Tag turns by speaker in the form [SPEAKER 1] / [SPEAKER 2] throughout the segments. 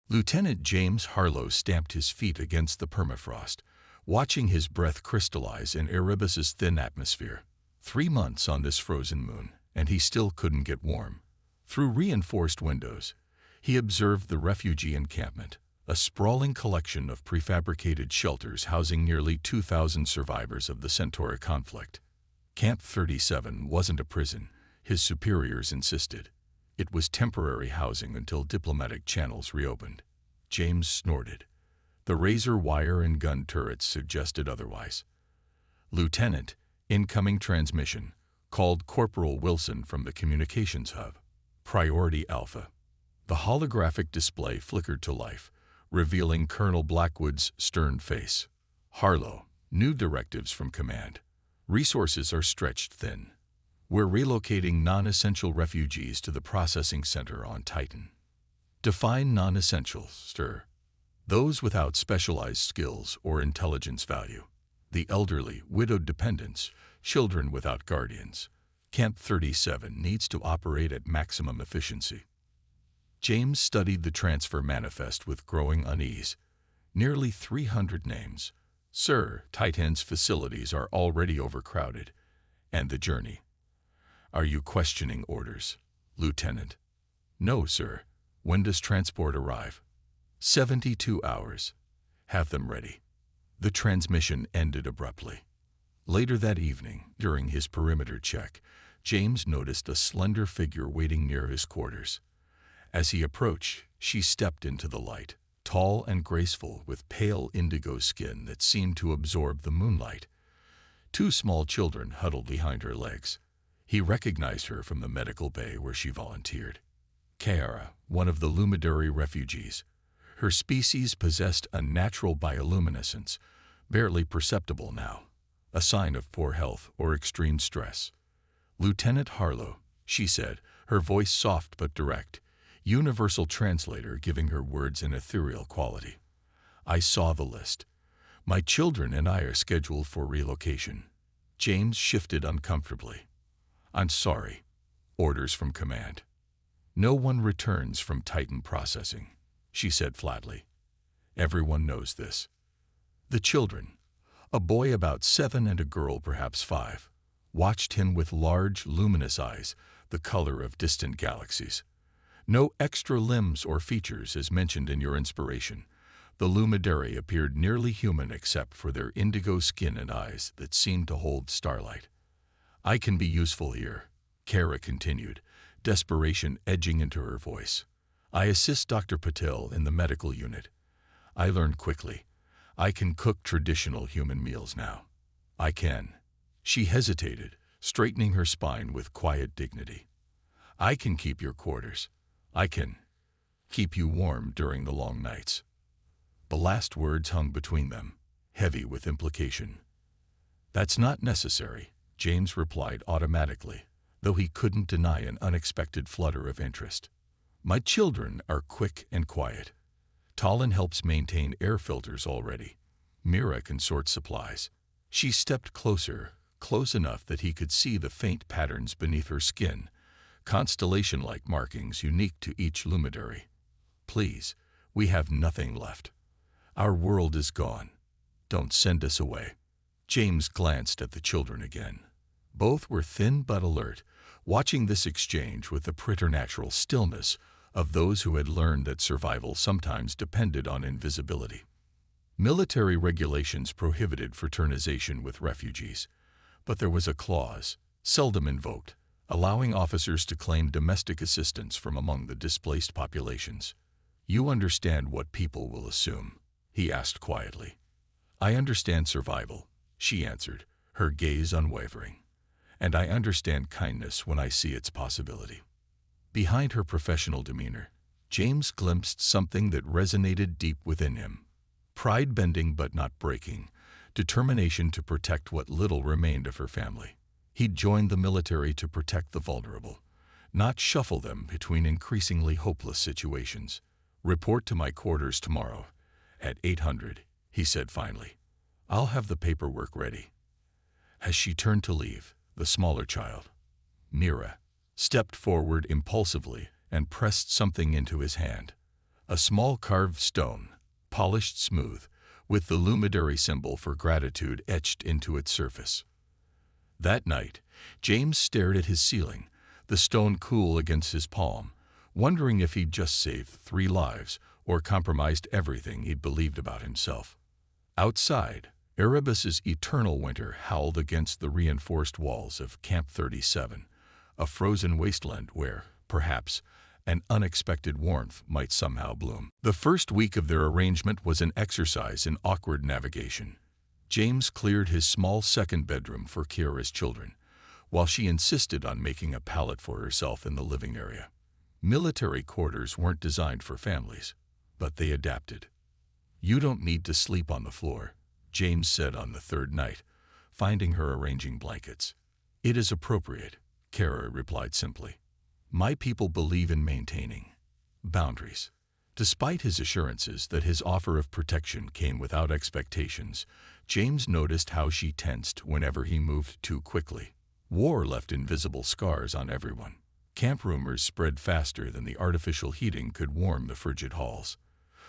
[SPEAKER 1] Lieutenant James Harlow stamped his feet against the permafrost, watching his breath crystallize in Erebus's thin atmosphere. 3 months on this frozen moon, and he still couldn't get warm. Through reinforced windows, he observed the refugee encampment, a sprawling collection of prefabricated shelters housing nearly 2,000 survivors of the Centauri conflict. Camp 37 wasn't a prison, his superiors insisted. It was temporary housing until diplomatic channels reopened. James snorted. The razor wire and gun turrets suggested otherwise. "Lieutenant, incoming transmission," called Corporal Wilson from the communications hub. "Priority Alpha." The holographic display flickered to life, revealing Colonel Blackwood's stern face. "Harlow, new directives from command. Resources are stretched thin. We're relocating non-essential refugees to the processing center on Titan." "Define non-essential, sir." "Those without specialized skills or intelligence value. The elderly, widowed dependents, children without guardians. Camp 37 needs to operate at maximum efficiency." James studied the transfer manifest with growing unease. Nearly 300 names. "Sir, Titan's facilities are already overcrowded. And the journey." "Are you questioning orders, Lieutenant?" "No, sir. When does transport arrive?" 72 hours. Have them ready." The transmission ended abruptly. Later that evening, during his perimeter check, James noticed a slender figure waiting near his quarters. As he approached, she stepped into the light, tall and graceful with pale indigo skin that seemed to absorb the moonlight. 2 small children huddled behind her legs. He recognized her from the medical bay where she volunteered. Kiara, one of the Lumidary refugees. Her species possessed a natural bioluminescence, barely perceptible now, a sign of poor health or extreme stress. "Lieutenant Harlow," she said, her voice soft but direct, universal translator giving her words an ethereal quality. "I saw the list. My children and I are scheduled for relocation." James shifted uncomfortably. "I'm sorry. Orders from command." "No one returns from Titan processing," she said flatly. "Everyone knows this." The children, a boy about 7 and a girl perhaps 5, watched him with large, luminous eyes, the color of distant galaxies. "No extra limbs or features as mentioned in your inspiration. The Lumidary appeared nearly human except for their indigo skin and eyes that seemed to hold starlight." "I can be useful here," Kara continued, desperation edging into her voice. "I assist Dr. Patel in the medical unit. I learned quickly. I can cook traditional human meals now. I can." She hesitated, straightening her spine with quiet dignity. "I can keep your quarters. I can keep you warm during the long nights." The last words hung between them, heavy with implication. "That's not necessary," James replied automatically, though he couldn't deny an unexpected flutter of interest. "My children are quick and quiet. Talon helps maintain air filters already. Mira can sort supplies." She stepped closer, close enough that he could see the faint patterns beneath her skin, constellation-like markings unique to each Lumidary. "Please, we have nothing left. Our world is gone. Don't send us away." James glanced at the children again. Both were thin but alert, watching this exchange with the preternatural stillness of those who had learned that survival sometimes depended on invisibility. Military regulations prohibited fraternization with refugees, but there was a clause, seldom invoked, allowing officers to claim domestic assistance from among the displaced populations. "You understand what people will assume?" he asked quietly. "I understand survival," she answered, her gaze unwavering. "And I understand kindness when I see its possibility." Behind her professional demeanor, James glimpsed something that resonated deep within him. Pride bending but not breaking, determination to protect what little remained of her family. He'd joined the military to protect the vulnerable, not shuffle them between increasingly hopeless situations. "Report to my quarters tomorrow, at 800, he said finally. "I'll have the paperwork ready." As she turned to leave, the smaller child, Mira, stepped forward impulsively and pressed something into his hand. A small carved stone, polished smooth, with the lumidary symbol for gratitude etched into its surface. That night, James stared at his ceiling, the stone cool against his palm, wondering if he'd just saved 3 lives or compromised everything he'd believed about himself. Outside, Erebus's eternal winter howled against the reinforced walls of Camp 37, a frozen wasteland where, perhaps, an unexpected warmth might somehow bloom. The first week of their arrangement was an exercise in awkward navigation. James cleared his small second bedroom for Kiara's children, while she insisted on making a pallet for herself in the living area. Military quarters weren't designed for families, but they adapted. "You don't need to sleep on the floor," James said on the 3rd night, finding her arranging blankets. "It is appropriate," Kiara replied simply. "My people believe in maintaining boundaries." Despite his assurances that his offer of protection came without expectations, James noticed how she tensed whenever he moved too quickly. War left invisible scars on everyone. Camp rumors spread faster than the artificial heating could warm the frigid halls.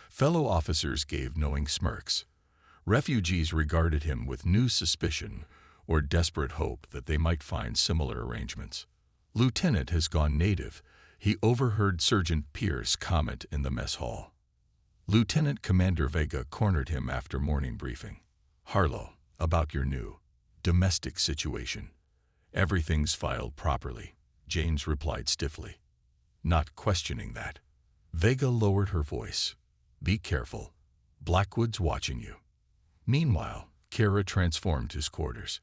[SPEAKER 1] Fellow officers gave knowing smirks. Refugees regarded him with new suspicion or desperate hope that they might find similar arrangements. "Lieutenant has gone native," he overheard Sergeant Pierce comment in the mess hall. Lieutenant Commander Vega cornered him after morning briefing. "Harlow, about your new domestic situation. Everything's filed properly," James replied stiffly. "Not questioning that." Vega lowered her voice. "Be careful. Blackwood's watching you." Meanwhile, Kiara transformed his quarters.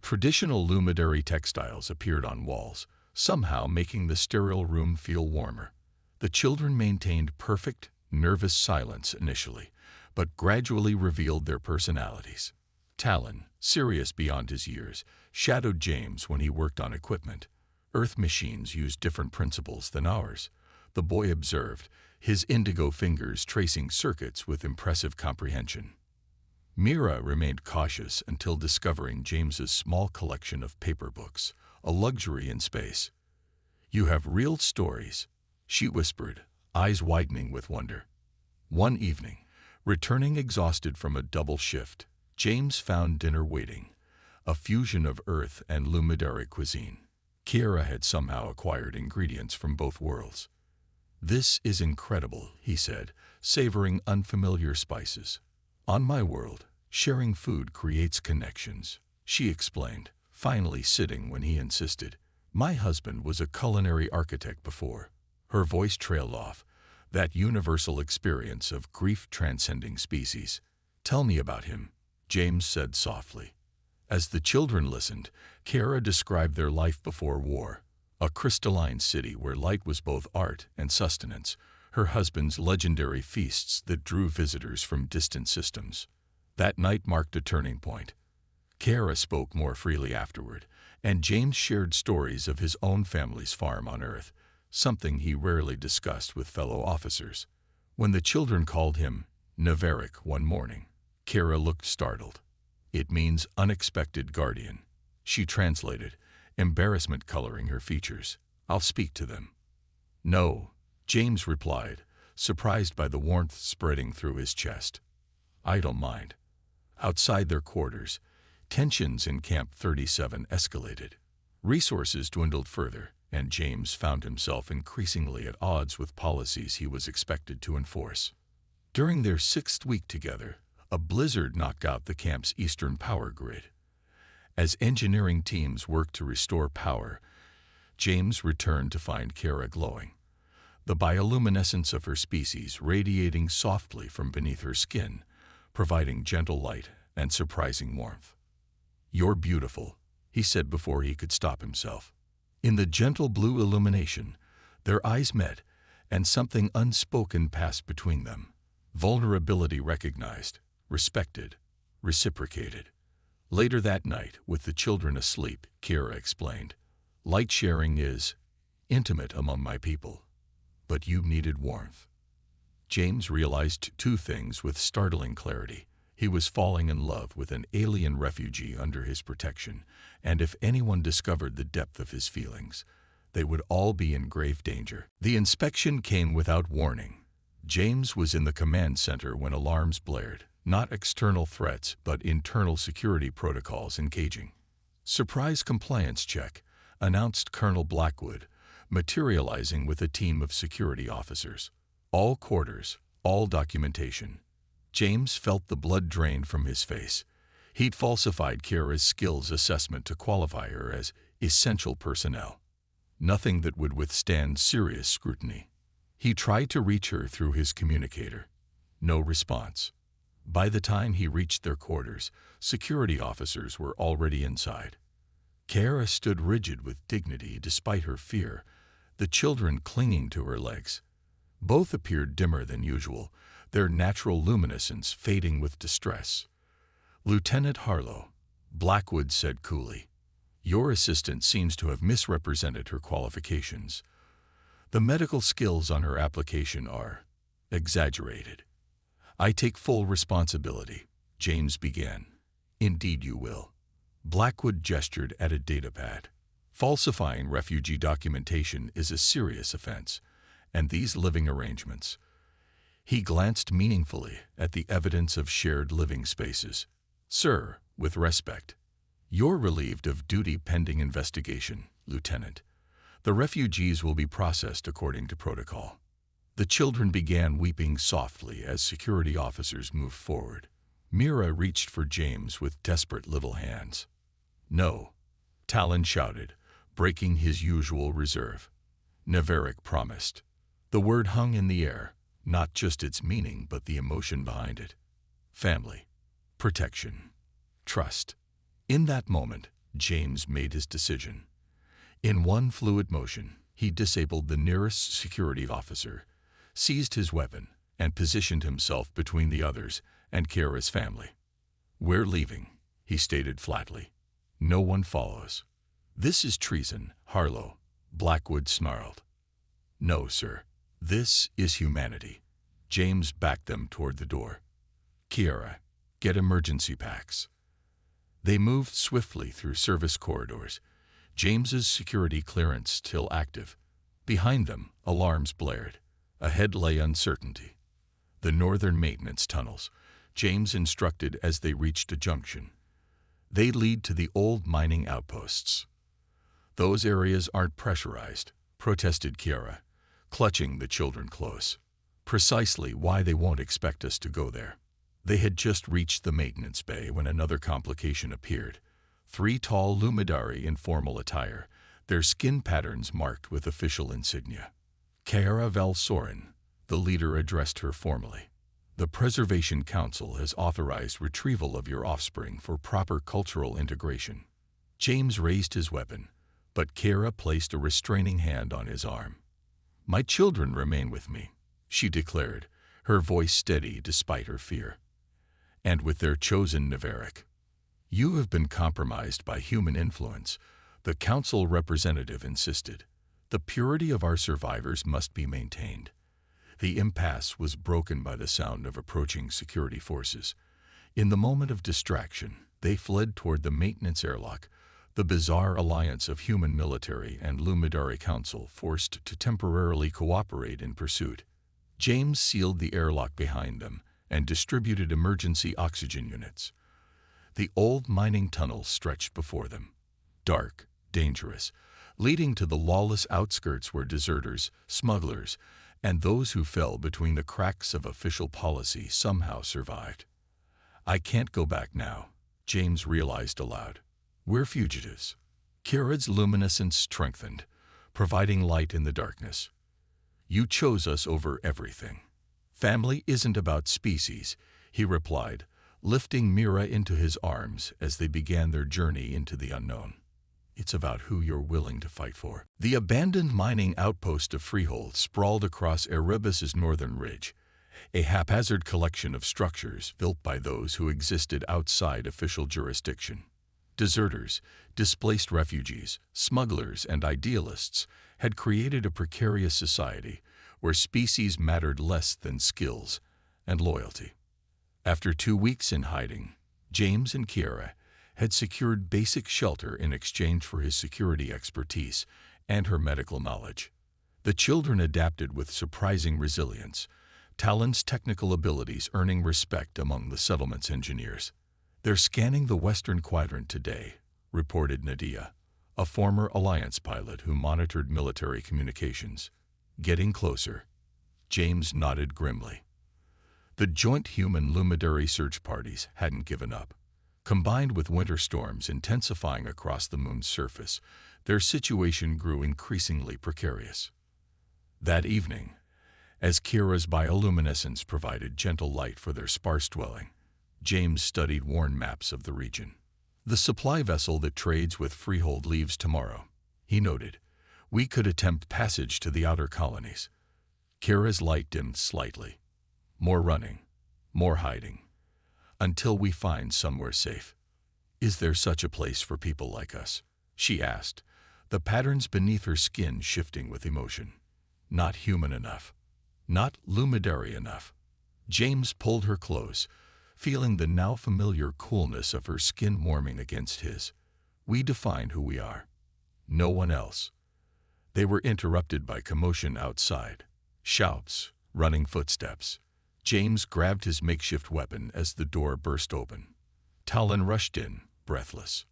[SPEAKER 1] Traditional lumidary textiles appeared on walls, somehow making the sterile room feel warmer. The children maintained perfect, nervous silence initially, but gradually revealed their personalities. Talon, serious beyond his years, shadowed James when he worked on equipment. "Earth machines use different principles than ours," the boy observed, his indigo fingers tracing circuits with impressive comprehension. Mira remained cautious until discovering James's small collection of paper books, a luxury in space. "You have real stories," she whispered, eyes widening with wonder. One evening, returning exhausted from a double shift, James found dinner waiting, a fusion of Earth and lumidary cuisine. Kiara had somehow acquired ingredients from both worlds. "This is incredible," he said, savoring unfamiliar spices. "On my world, sharing food creates connections," she explained, finally sitting when he insisted. "My husband was a culinary architect before." Her voice trailed off, that universal experience of grief transcending species. "Tell me about him," James said softly. As the children listened, Kiara described their life before war, a crystalline city where light was both art and sustenance, her husband's legendary feasts that drew visitors from distant systems. That night marked a turning point. Kiara spoke more freely afterward, and James shared stories of his own family's farm on Earth, something he rarely discussed with fellow officers. When the children called him Naverick one morning, Kiara looked startled. "It means unexpected guardian," she translated, embarrassment coloring her features. "I'll speak to them." "No," James replied, surprised by the warmth spreading through his chest. "I don't mind." Outside their quarters, tensions in Camp 37 escalated. Resources dwindled further, and James found himself increasingly at odds with policies he was expected to enforce. During their 6th week together, a blizzard knocked out the camp's eastern power grid. As engineering teams worked to restore power, James returned to find Kiara glowing, the bioluminescence of her species radiating softly from beneath her skin, providing gentle light and surprising warmth. "You're beautiful," he said before he could stop himself. In the gentle blue illumination, their eyes met, and something unspoken passed between them. Vulnerability recognized, respected, reciprocated. Later that night, with the children asleep, Kiara explained, "Light sharing is intimate among my people, but you needed warmth." James realized 2 things with startling clarity. He was falling in love with an alien refugee under his protection, and if anyone discovered the depth of his feelings, they would all be in grave danger. The inspection came without warning. James was in the command center when alarms blared, not external threats but internal security protocols engaging. "Surprise compliance check," announced Colonel Blackwood, materializing with a team of security officers. "All quarters, all documentation." James felt the blood drain from his face. He'd falsified Kiara's skills assessment to qualify her as essential personnel. Nothing that would withstand serious scrutiny. He tried to reach her through his communicator. No response. By the time he reached their quarters, security officers were already inside. Kiara stood rigid with dignity despite her fear, the children clinging to her legs. Both appeared dimmer than usual, their natural luminescence fading with distress. "Lieutenant Harlow," Blackwood said coolly, "your assistant seems to have misrepresented her qualifications. The medical skills on her application are exaggerated." "I take full responsibility," James began. "Indeed you will." Blackwood gestured at a datapad. "Falsifying refugee documentation is a serious offense, and these living arrangements." He glanced meaningfully at the evidence of shared living spaces. "Sir, with respect, you're relieved of duty pending investigation, Lieutenant. The refugees will be processed according to protocol." The children began weeping softly as security officers moved forward. Mira reached for James with desperate little hands. "No," Talon shouted, breaking his usual reserve. Neveric promised. The word hung in the air, not just its meaning but the emotion behind it. Family. Protection. Trust. In that moment, James made his decision. In one fluid motion, he disabled the nearest security officer, seized his weapon, and positioned himself between the others and Kiara's family. "We're leaving," he stated flatly. "No one follows." "This is treason, Harlow," Blackwood snarled. "No, sir. This is humanity." James backed them toward the door. "Kiara, get emergency packs." They moved swiftly through service corridors, James's security clearance still active. Behind them, alarms blared. Ahead lay uncertainty. The northern maintenance tunnels, James instructed as they reached a junction. They lead to the old mining outposts. "Those areas aren't pressurized," protested Kiara, clutching the children close. "Precisely why they won't expect us to go there." They had just reached the maintenance bay when another complication appeared. 3 tall Lumidari in formal attire, their skin patterns marked with official insignia. "Kiara Valsorin," the leader addressed her formally. "The Preservation Council has authorized retrieval of your offspring for proper cultural integration." James raised his weapon, but Kiara placed a restraining hand on his arm. "My children remain with me," she declared, her voice steady despite her fear. "And with their chosen Neveric." "You have been compromised by human influence," the council representative insisted. "The purity of our survivors must be maintained." The impasse was broken by the sound of approaching security forces. In the moment of distraction, they fled toward the maintenance airlock, the bizarre alliance of human military and Lumidari Council forced to temporarily cooperate in pursuit. James sealed the airlock behind them and distributed emergency oxygen units. The old mining tunnel stretched before them, dark, dangerous, leading to the lawless outskirts where deserters, smugglers, and those who fell between the cracks of official policy somehow survived. "I can't go back now," James realized aloud. "We're fugitives." Kiara's luminescence strengthened, providing light in the darkness. "You chose us over everything." "Family isn't about species," he replied, lifting Mira into his arms as they began their journey into the unknown. "It's about who you're willing to fight for." The abandoned mining outpost of Freehold sprawled across Erebus's northern ridge, a haphazard collection of structures built by those who existed outside official jurisdiction. Deserters, displaced refugees, smugglers, and idealists had created a precarious society where species mattered less than skills and loyalty. After 2 weeks in hiding, James and Kiara had secured basic shelter in exchange for his security expertise and her medical knowledge. The children adapted with surprising resilience, Talon's technical abilities earning respect among the settlement's engineers. "They're scanning the western quadrant today," reported Nadia, a former Alliance pilot who monitored military communications. "Getting closer." James nodded grimly. The joint human Lumidary search parties hadn't given up. Combined with winter storms intensifying across the moon's surface, their situation grew increasingly precarious. That evening, as Kira's bioluminescence provided gentle light for their sparse dwelling, James studied worn maps of the region. "The supply vessel that trades with Freehold leaves tomorrow," he noted. "We could attempt passage to the outer colonies." Kira's light dimmed slightly. "More running, more hiding, until we find somewhere safe." "Is there such a place for people like us?" she asked, the patterns beneath her skin shifting with emotion. "Not human enough. Not Lumidary enough." James pulled her close, feeling the now familiar coolness of her skin warming against his. "We define who we are. No one else." They were interrupted by commotion outside. Shouts, running footsteps. James grabbed his makeshift weapon as the door burst open. Talon rushed in, breathless.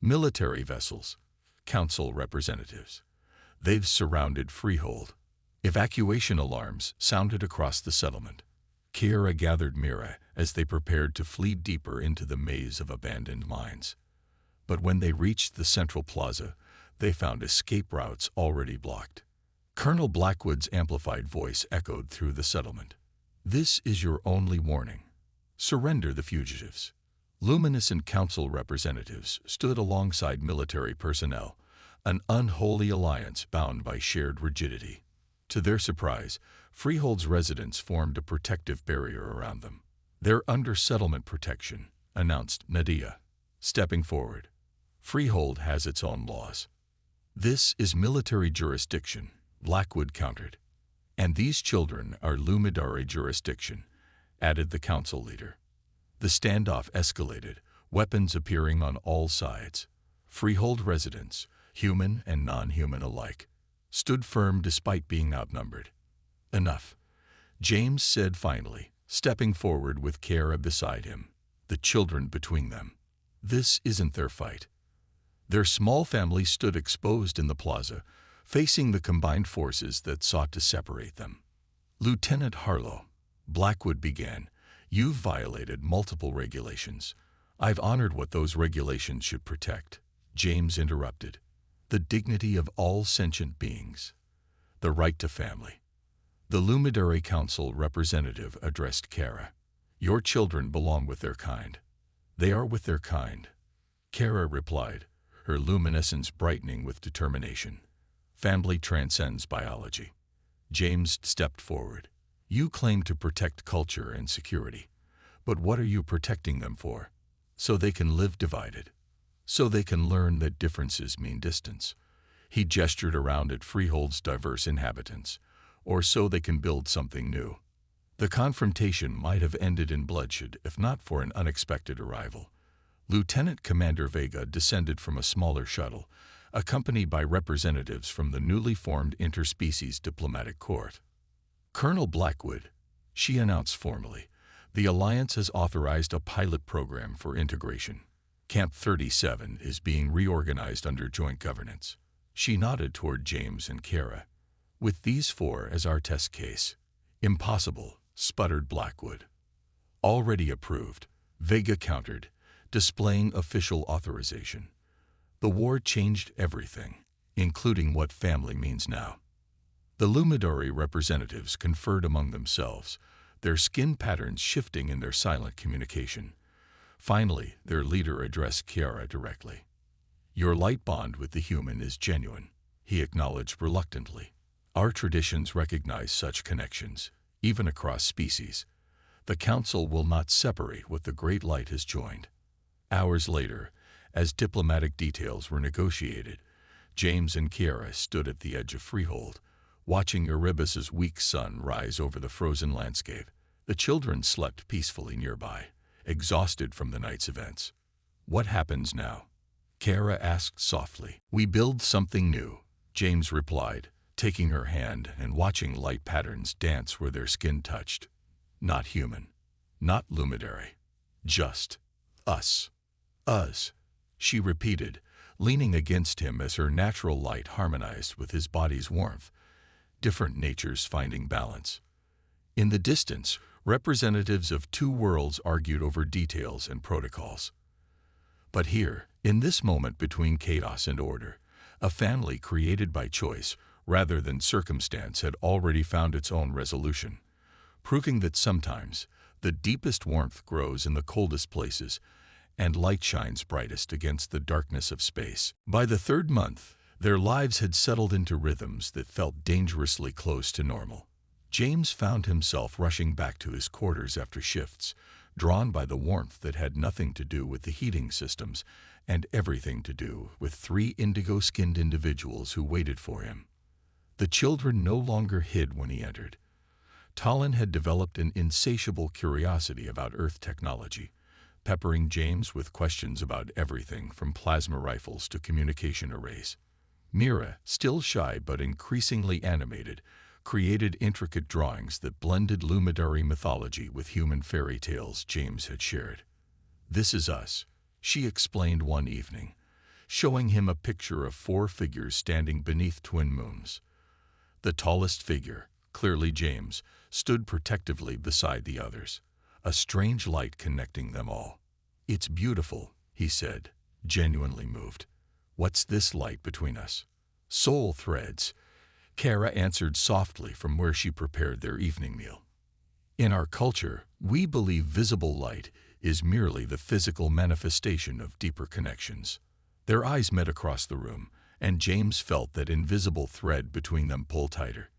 [SPEAKER 1] "Military vessels. Council representatives. They've surrounded Freehold." Evacuation alarms sounded across the settlement. Kira gathered Mira as they prepared to flee deeper into the maze of abandoned mines. But when they reached the central plaza, they found escape routes already blocked. Colonel Blackwood's amplified voice echoed through the settlement. "This is your only warning. Surrender the fugitives." Luminescent council representatives stood alongside military personnel, an unholy alliance bound by shared rigidity. To their surprise, Freehold's residents formed a protective barrier around them. "They're under settlement protection," announced Nadia, stepping forward. "Freehold has its own laws." "This is military jurisdiction," Blackwood countered. "And these children are Lumidary jurisdiction," added the council leader. The standoff escalated, weapons appearing on all sides. Freehold residents, human and non-human alike, stood firm despite being outnumbered. "Enough," James said finally, stepping forward with Kara beside him, the children between them. "This isn't their fight." Their small family stood exposed in the plaza, facing the combined forces that sought to separate them. "Lieutenant Harlow," Blackwood began, "you've violated multiple regulations. I've honored what those regulations should protect." James interrupted. "The dignity of all sentient beings. The right to family." The Lumidary Council representative addressed Kara. "Your children belong with their kind." "They are with their kind," Kara replied, her luminescence brightening with determination. "Family transcends biology." James stepped forward. "You claim to protect culture and security, but what are you protecting them for? So they can live divided. So they can learn that differences mean distance." He gestured around at Freehold's diverse inhabitants. "Or so they can build something new." The confrontation might have ended in bloodshed if not for an unexpected arrival. Lieutenant Commander Vega descended from a smaller shuttle, accompanied by representatives from the newly formed Interspecies Diplomatic Court. "Colonel Blackwood," she announced formally, "the Alliance has authorized a pilot program for integration. Camp 37 is being reorganized under joint governance." She nodded toward James and Kara. "With these four as our test case." "Impossible," sputtered Blackwood. "Already approved," Vega countered, displaying official authorization. "The war changed everything, including what family means now." The Lumidary representatives conferred among themselves, their skin patterns shifting in their silent communication. Finally, their leader addressed Kiara directly. "Your light bond with the human is genuine," he acknowledged reluctantly. "Our traditions recognize such connections, even across species. The Council will not separate what the Great Light has joined." Hours later, as diplomatic details were negotiated, James and Kiara stood at the edge of Freehold, watching Erebus's weak sun rise over the frozen landscape. The children slept peacefully nearby, exhausted from the night's events. "What happens now?" Kara asked softly. "We build something new," James replied, taking her hand and watching light patterns dance where their skin touched. Not human. Not lumidary. Just us. Us, she repeated, leaning against him as her natural light harmonized with his body's warmth. Different natures finding balance. In the distance, representatives of two worlds argued over details and protocols. But here, in this moment between chaos and order, a family created by choice rather than circumstance had already found its own resolution, proving that sometimes the deepest warmth grows in the coldest places and light shines brightest against the darkness of space. By the third month, their lives had settled into rhythms that felt dangerously close to normal. James found himself rushing back to his quarters after shifts, drawn by the warmth that had nothing to do with the heating systems and everything to do with three indigo-skinned individuals who waited for him. The children no longer hid when he entered. Talon had developed an insatiable curiosity about Earth technology, peppering James with questions about everything from plasma rifles to communication arrays. Mira, still shy but increasingly animated, created intricate drawings that blended lumidary mythology with human fairy tales James had shared. "This is us," she explained one evening, showing him a picture of four figures standing beneath twin moons. The tallest figure, clearly James, stood protectively beside the others, a strange light connecting them all. "It's beautiful," he said, genuinely moved. "What's this light between us?" "Soul threads," Kara answered softly from where she prepared their evening meal. "In our culture, we believe visible light is merely the physical manifestation of deeper connections." Their eyes met across the room, and James felt that invisible thread between them pull tighter.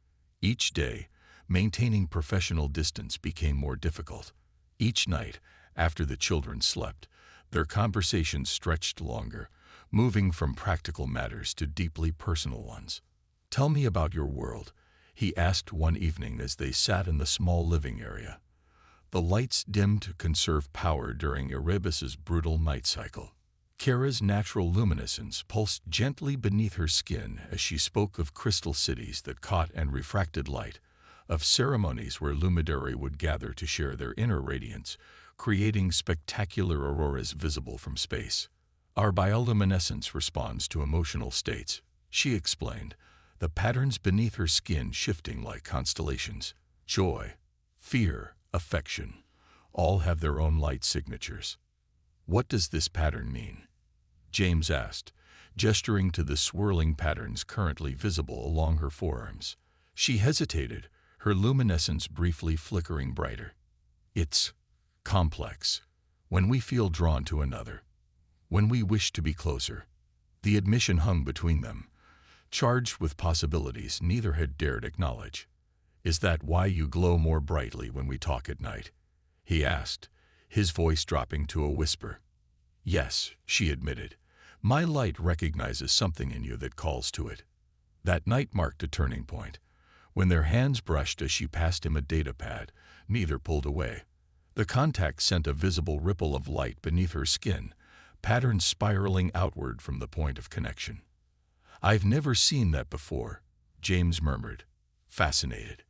[SPEAKER 1] Each day, maintaining professional distance became more difficult. Each night, after the children slept, their conversations stretched longer, moving from practical matters to deeply personal ones. "Tell me about your world," he asked one evening as they sat in the small living area. The lights dimmed to conserve power during Erebus's brutal night cycle. Kara's natural luminescence pulsed gently beneath her skin as she spoke of crystal cities that caught and refracted light, of ceremonies where lumidary would gather to share their inner radiance, creating spectacular auroras visible from space. "Our bioluminescence responds to emotional states," she explained, the patterns beneath her skin shifting like constellations. "Joy, fear, affection, all have their own light signatures." "What does this pattern mean?" James asked, gesturing to the swirling patterns currently visible along her forearms. She hesitated, her luminescence briefly flickering brighter. "It's complex. When we feel drawn to another. When we wish to be closer." The admission hung between them, charged with possibilities neither had dared acknowledge. "Is that why you glow more brightly when we talk at night?" he asked, his voice dropping to a whisper. "Yes," she admitted. "My light recognizes something in you that calls to it." That night marked a turning point. When their hands brushed as she passed him a data pad, neither pulled away. The contact sent a visible ripple of light beneath her skin, patterns spiraling outward from the point of connection. "I've never seen that before," James murmured, fascinated.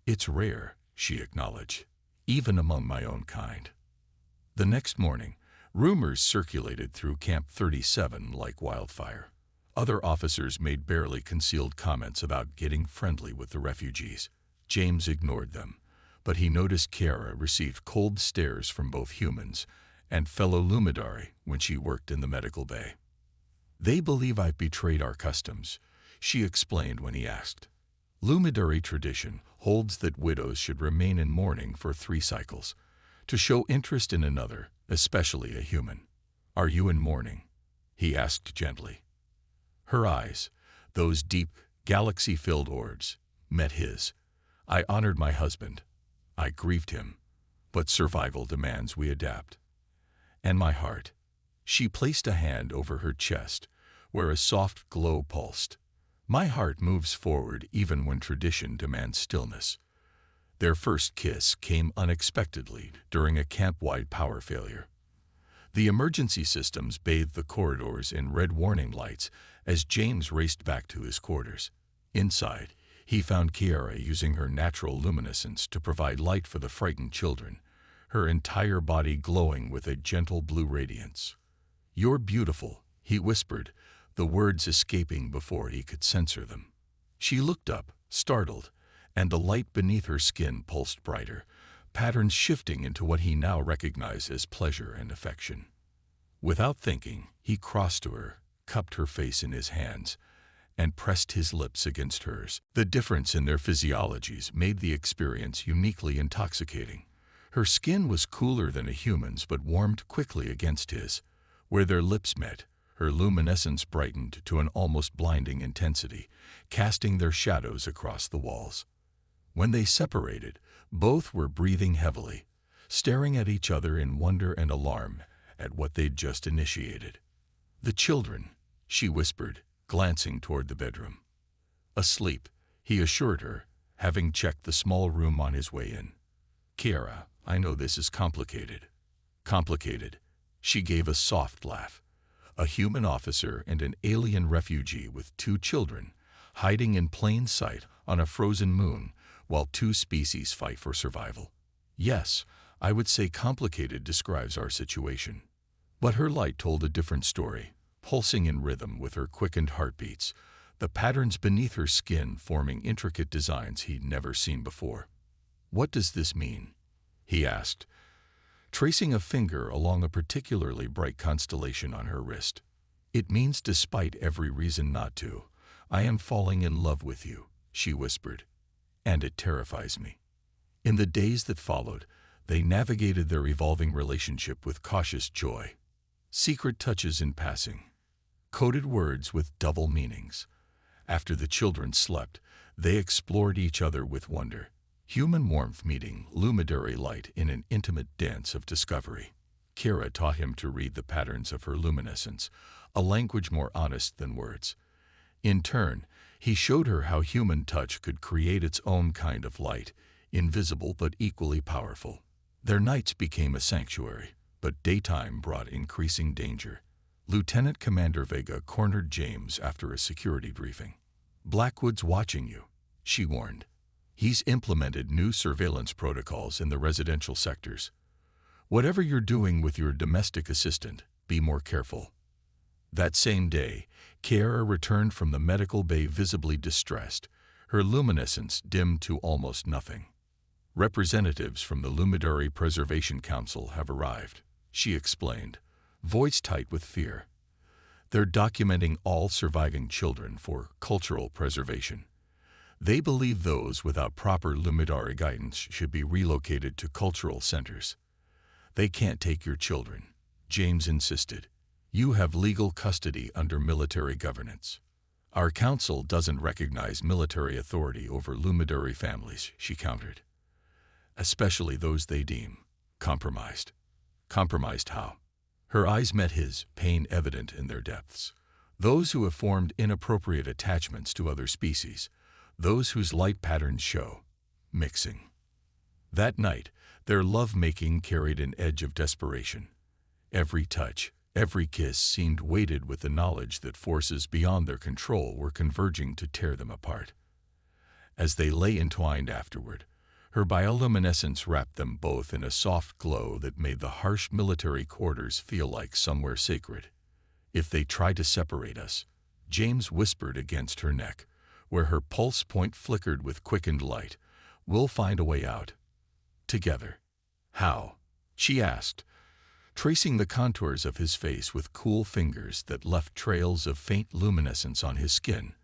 [SPEAKER 1] "It's rare," she acknowledged, "even among my own kind." The next morning, rumors circulated through Camp 37 like wildfire. Other officers made barely concealed comments about getting friendly with the refugees. James ignored them, but he noticed Kara received cold stares from both humans and fellow lumidary when she worked in the medical bay. "They believe I've betrayed our customs," she explained when he asked. "Lumidary tradition holds that widows should remain in mourning for 3 cycles, to show interest in another, especially a human." "Are you in mourning?" he asked gently. Her eyes, those deep, galaxy-filled orbs, met his. "I honored my husband. I grieved him. But survival demands we adapt." "And my heart." She placed a hand over her chest, where a soft glow pulsed. "My heart moves forward even when tradition demands stillness." Their first kiss came unexpectedly during a camp-wide power failure. The emergency systems bathed the corridors in red warning lights as James raced back to his quarters. Inside, He found Kiara using her natural luminescence to provide light for the frightened children, her entire body glowing with a gentle blue radiance. "You're beautiful," he whispered, the words escaping before he could censor them. She looked up, startled, and the light beneath her skin pulsed brighter, patterns shifting into what he now recognized as pleasure and affection. Without thinking, he crossed to her, cupped her face in his hands, and pressed his lips against hers. The difference in their physiologies made the experience uniquely intoxicating. Her skin was cooler than a human's but warmed quickly against his. Where their lips met, her luminescence brightened to an almost blinding intensity, casting their shadows across the walls. When they separated, both were breathing heavily, staring at each other in wonder and alarm at what they'd just initiated. "The children," she whispered, glancing toward the bedroom. "Asleep," he assured her, having checked the small room on his way in. "Kiara, I know this is complicated." "Complicated?" She gave a soft laugh. A human officer and an alien refugee with 2 children, hiding in plain sight on a frozen moon while 2 species fight for survival. "Yes, I would say complicated describes our situation." But her light told a different story, pulsing in rhythm with her quickened heartbeats, the patterns beneath her skin forming intricate designs he'd never seen before. "What does this mean?" he asked, tracing a finger along a particularly bright constellation on her wrist. "It means despite every reason not to, I am falling in love with you," she whispered. "And it terrifies me." In the days that followed, they navigated their evolving relationship with cautious joy. Secret touches in passing, coded words with double meanings. After the children slept, they explored each other with wonder. Human warmth meeting lumidary light in an intimate dance of discovery. Kiara taught him to read the patterns of her luminescence, a language more honest than words. In turn, he showed her how human touch could create its own kind of light, invisible but equally powerful. Their nights became a sanctuary, but daytime brought increasing danger. Lieutenant Commander Vega cornered James after a security briefing. "Blackwood's watching you," she warned. "He's implemented new surveillance protocols in the residential sectors. Whatever you're doing with your domestic assistant, be more careful." That same day, Kiara returned from the medical bay visibly distressed, her luminescence dimmed to almost nothing. "Representatives from the Lumidary Preservation Council have arrived," she explained, voice tight with fear. "They're documenting all surviving children for cultural preservation. They believe those without proper Lumidary guidance should be relocated to cultural centers." "They can't take your children," James insisted. "You have legal custody under military governance." "Our council doesn't recognize military authority over Lumidary families," she countered. "Especially those they deem compromised." "Compromised how?" Her eyes met his, pain evident in their depths. "Those who have formed inappropriate attachments to other species, those whose light patterns show mixing." That night, their love-making carried an edge of desperation. Every touch, every kiss seemed weighted with the knowledge that forces beyond their control were converging to tear them apart. As they lay entwined afterward, her bioluminescence wrapped them both in a soft glow that made the harsh military quarters feel like somewhere sacred. "If they try to separate us," James whispered against her neck, where her pulse point flickered with quickened light, "we'll find a way out. Together." "How?" she asked, tracing the contours of his face with cool fingers that left trails of faint luminescence on his skin.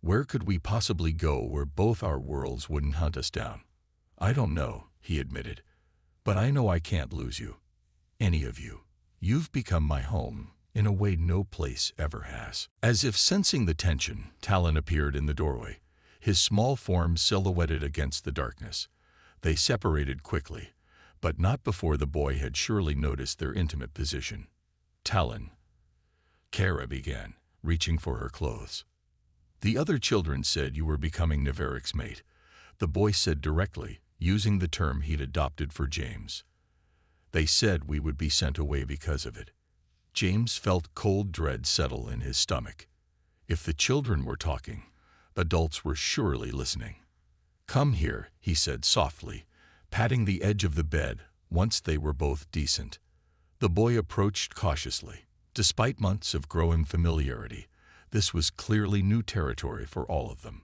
[SPEAKER 1] "Where could we possibly go where both our worlds wouldn't hunt us down?" "I don't know," he admitted, "but I know I can't lose you. Any of you. You've become my home in a way no place ever has." As if sensing the tension, Talon appeared in the doorway, his small form silhouetted against the darkness. They separated quickly, but not before the boy had surely noticed their intimate position. "Talon," Kiara began, reaching for her clothes. "The other children said you were becoming Nevaric's mate," the boy said directly, using the term he'd adopted for James. "They said we would be sent away because of it." James felt cold dread settle in his stomach. If the children were talking, Adults were surely listening. "Come here," he said softly, patting the edge of the bed once they were both decent. The boy approached cautiously. Despite months of growing familiarity, this was clearly new territory for all of them.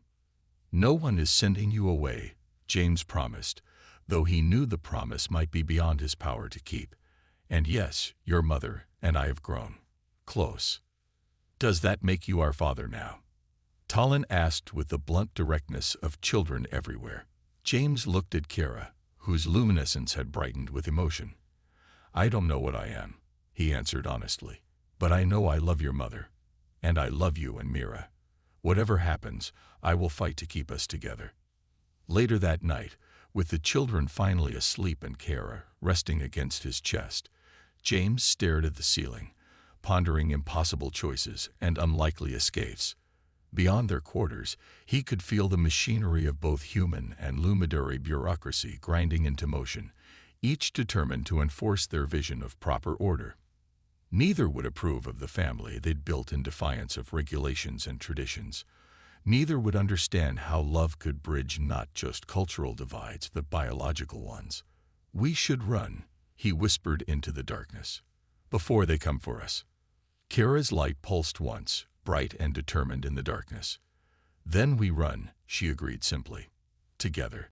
[SPEAKER 1] "No one is sending you away," James promised, though he knew the promise might be beyond his power to keep. "And yes, your mother and I have grown close." "Does that make you our father now?" Talon asked with the blunt directness of children everywhere. James looked at Kara, whose luminescence had brightened with emotion. "I don't know what I am," he answered honestly, "but I know I love your mother, and I love you and Mira. Whatever happens, I will fight to keep us together." Later that night, with the children finally asleep and Kara resting against his chest, James stared at the ceiling, pondering impossible choices and unlikely escapes. Beyond their quarters, he could feel the machinery of both human and lumidary bureaucracy grinding into motion, each determined to enforce their vision of proper order. Neither would approve of the family they'd built in defiance of regulations and traditions. Neither would understand how love could bridge not just cultural divides, but biological ones. "We should run," he whispered into the darkness, "before they come for us." Kara's light pulsed once, bright and determined in the darkness. "Then we run," she agreed simply. "Together."